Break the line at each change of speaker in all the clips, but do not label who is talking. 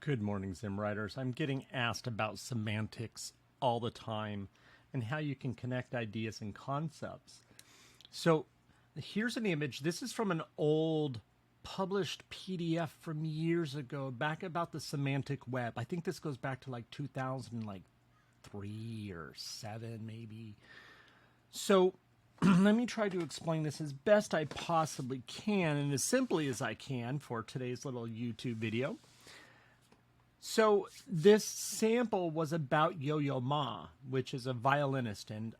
Good morning, Zim writers. I'm getting asked about semantics all the time and how you can connect ideas and concepts. So here's an image. This is from an old published PDF from years ago, back about the semantic web. I think this goes back to like 2003 or 7 maybe. So let me try to explain this as best I possibly can and as simply as I can for today's little YouTube video. So this sample was about Yo-Yo Ma, which is a violinist, and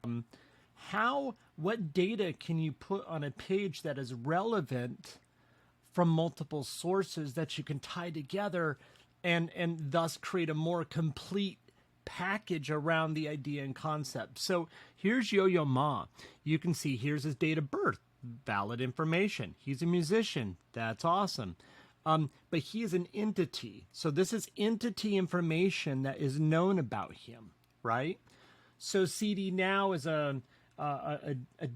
what data can you put on a page that is relevant from multiple sources that you can tie together and thus create a more complete package around the idea and concept. So here's Yo-Yo Ma. You can see here's his date of birth, valid information. He's a musician. That's awesome. But he is an entity. So this is entity information that is known about him, right? So CD Now is a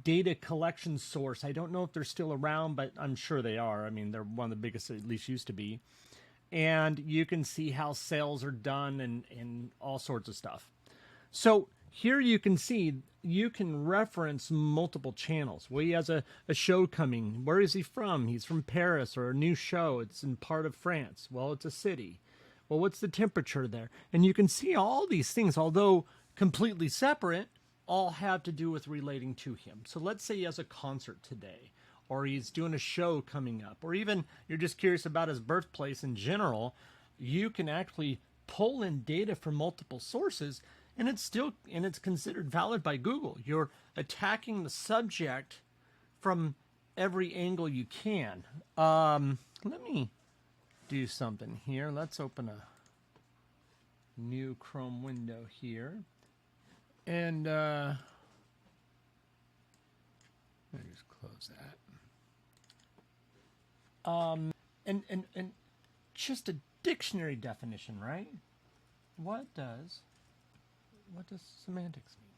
data collection source. I don't know if they're still around, but I'm sure they are. I mean, they're one of the biggest, at least used to be. And you can see how sales are done and all sorts of stuff. So here you can see, you can reference multiple channels. Well, he has a show coming. Where is he from? He's from Paris, or a new show. It's in part of France. Well, it's a city. Well, what's the temperature there? And you can see all these things, although completely separate, all have to do with relating to him. So let's say he has a concert today, or he's doing a show coming up, or even you're just curious about his birthplace in general. You can actually pull in data from multiple sources, and it's considered valid by Google. You're attacking the subject from every angle you can. Let me do something here. Let's open a new Chrome window here. And let me just close that. And just a dictionary definition, right? What does semantics mean?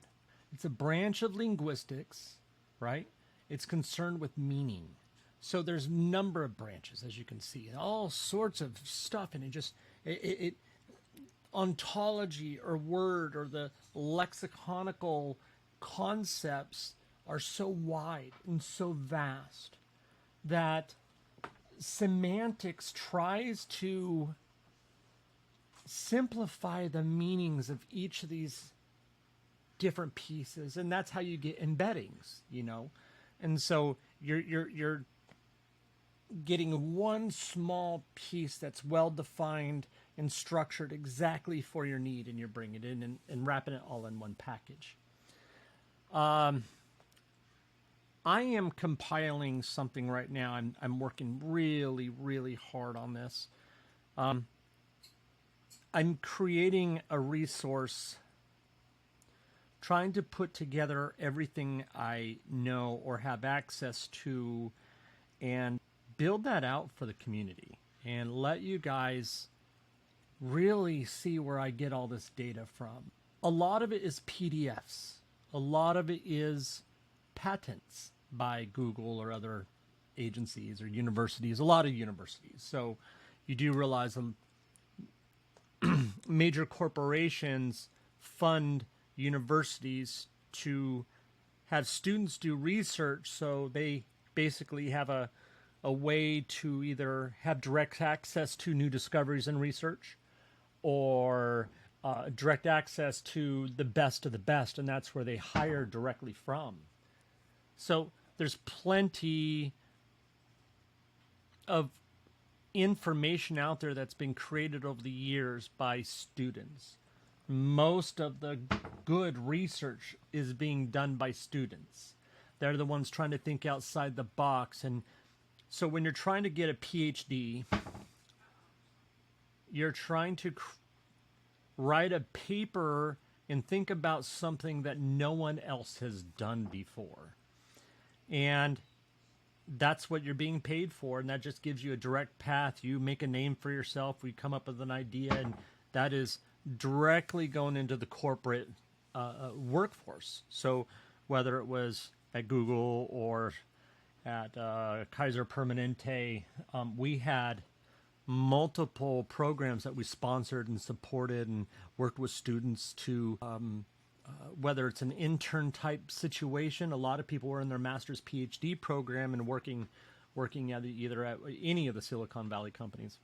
It's a branch of linguistics, right? It's concerned with meaning. So there's a number of branches, as you can see, and all sorts of stuff, and it ontology or word or the lexiconical concepts are so wide and so vast that semantics tries to simplify the meanings of each of these different pieces, and that's how you get embeddings, you know. And so you're getting one small piece that's well defined and structured exactly for your need, and you're bringing it in and wrapping it all in one package. I am compiling something right now. I'm working really, really hard on this. I'm creating a resource, trying to put together everything I know or have access to and build that out for the community and let you guys really see where I get all this data from. A lot of it is PDFs. A lot of it is patents by Google or other agencies or universities, a lot of universities. So you do realize major corporations fund universities to have students do research, so they basically have a way to either have direct access to new discoveries and research or direct access to the best of the best, and that's where they hire directly from. So there's plenty of information out there that's been created over the years by students. Most of the good research is being done by students. They're the ones trying to think outside the box. And so when you're trying to get a PhD, you're trying to write a paper and think about something that no one else has done before. And that's what you're being paid for, and that just gives you a direct path. You make a name for yourself, we come up with an idea, and that is directly going into the corporate workforce. So whether it was at Google or at Kaiser Permanente, we had multiple programs that we sponsored and supported and worked with students to, whether it's an intern type situation. A lot of people were in their master's PhD program and working at either at any of the Silicon Valley companies.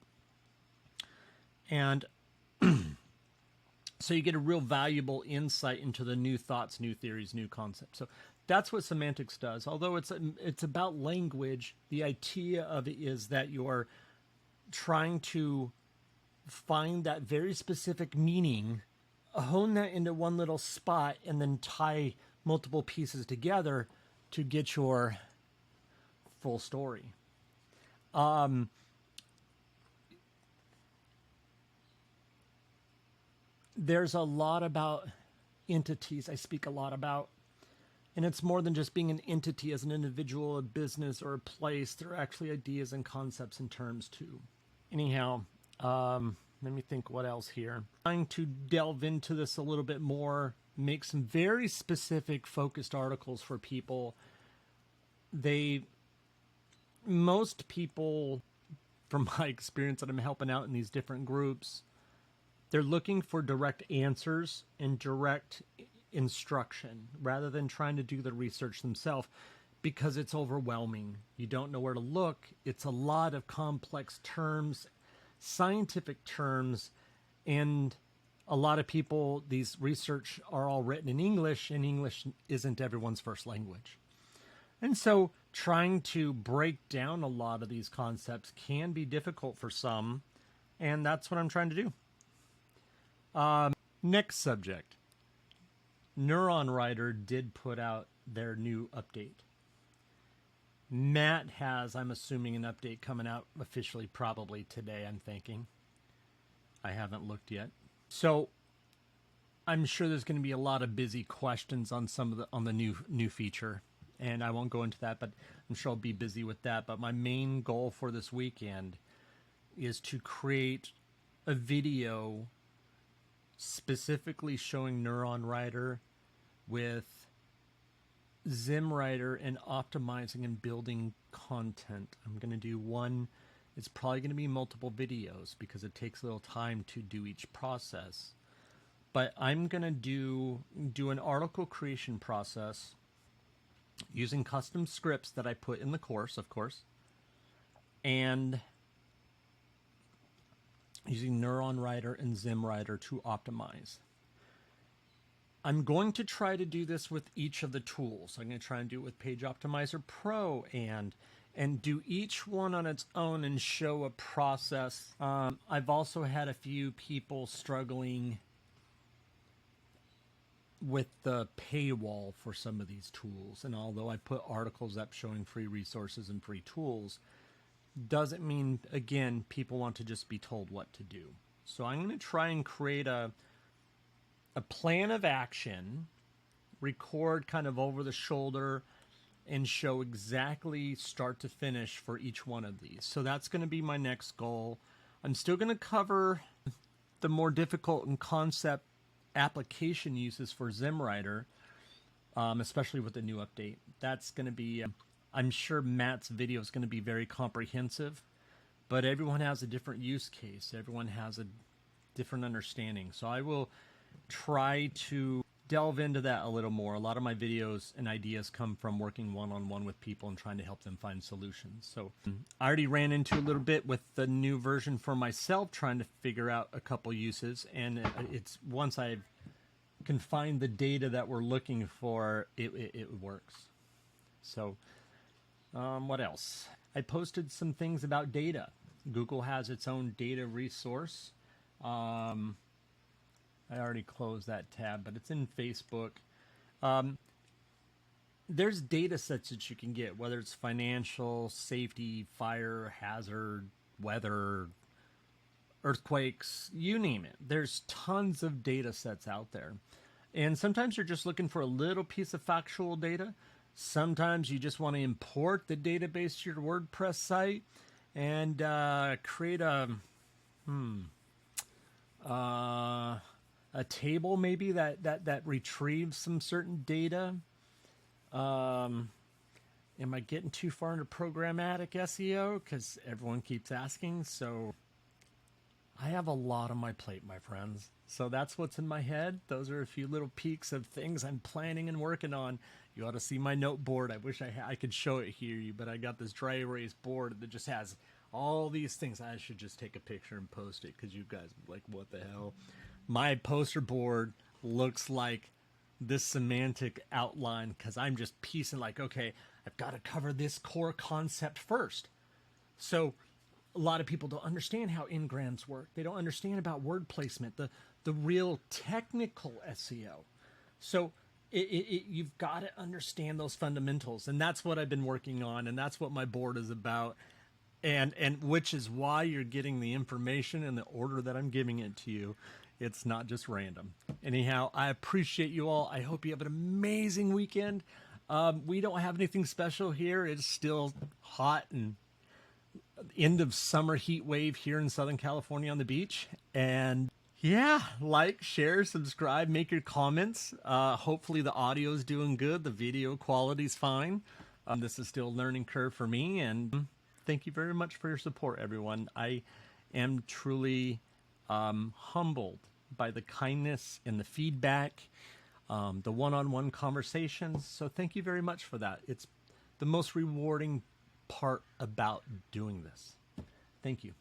And so you get a real valuable insight into the new thoughts, new theories, new concepts. So that's what semantics does. Although it's about language, the idea of it is that you're trying to find that very specific meaning, hone that into one little spot, and then tie multiple pieces together to get your full story. There's a lot about entities I speak a lot about, and it's more than just being an entity as an individual, a business, or a place. There are actually ideas and concepts and terms too. Anyhow, let me think what else here. Trying to delve into this a little bit more, make some very specific focused articles for people. Most people, from my experience that I'm helping out in these different groups, they're looking for direct answers and direct instruction rather than trying to do the research themselves, because it's overwhelming. You don't know where to look. It's a lot of complex terms, scientific terms, and a lot of people, these research are all written in English, and English isn't everyone's first language. And so trying to break down a lot of these concepts can be difficult for some, and that's what I'm trying to do. Next subject. Neuron Writer did put out their new update. Matt has, I'm assuming, an update coming out officially probably today, I'm thinking. I haven't looked yet. So I'm sure there's going to be a lot of busy questions on the new feature, and I won't go into that, but I'm sure I'll be busy with that. But my main goal for this weekend is to create a video specifically showing Neuron Writer with ZimWriter and optimizing and building content. I'm going to do one. It's probably going to be multiple videos because it takes a little time to do each process. But I'm going to do an article creation process using custom scripts that I put in the course, of course, and using Neuron Writer and ZimWriter to optimize. I'm going to try to do this with each of the tools. I'm going to try and do it with Page Optimizer Pro and do each one on its own and show a process. I've also had a few people struggling with the paywall for some of these tools. And although I put articles up showing free resources and free tools, doesn't mean, again, people want to just be told what to do. So I'm going to try and create a plan of action, record kind of over the shoulder, and show exactly start to finish for each one of these. So that's going to be my next goal. I'm still going to cover the more difficult and concept application uses for ZimWriter, especially with the new update. That's going to be... I'm sure Matt's video is going to be very comprehensive, but everyone has a different use case. Everyone has a different understanding. So I will try to delve into that a little more. A lot of my videos and ideas come from working one-on-one with people and trying to help them find solutions. So I already ran into a little bit with the new version for myself, trying to figure out a couple uses. And it's once I can find the data that we're looking for, it works. So... what else? I posted some things about data. Google has its own data resource. I already closed that tab, but it's in Facebook. There's data sets that you can get, whether it's financial, safety, fire, hazard, weather, earthquakes, you name it. There's tons of data sets out there. And sometimes you're just looking for a little piece of factual data. Sometimes you just want to import the database to your WordPress site and create a table maybe that retrieves some certain data. Am I getting too far into programmatic SEO? Because everyone keeps asking. So have a lot on my plate, my friends. So that's what's in my head. Those are a few little peeks of things I'm planning and working on. You ought to see my note board. I wish I could show it here, but I got this dry erase board that just has all these things. I should just take a picture and post it because you guys are like, what the hell? My poster board looks like this semantic outline because I'm just piecing like, okay, I've got to cover this core concept first. So a lot of people don't understand how n-grams work. They don't understand about word placement, the real technical SEO. So you've got to understand those fundamentals, and that's what I've been working on, and that's what my board is about, and which is why you're getting the information in the order that I'm giving it to you. It's not just random. Anyhow, I appreciate you all. I hope you have an amazing weekend. We don't have anything special here. It's still hot and end of summer heat wave here in Southern California on the beach. And yeah, like, share, subscribe, make your comments. Hopefully the audio is doing good. The video quality's fine. This is still a learning curve for me. And thank you very much for your support, everyone. I am truly humbled by the kindness and the feedback, the one-on-one conversations. So thank you very much for that. It's the most rewarding part about doing this. Thank you.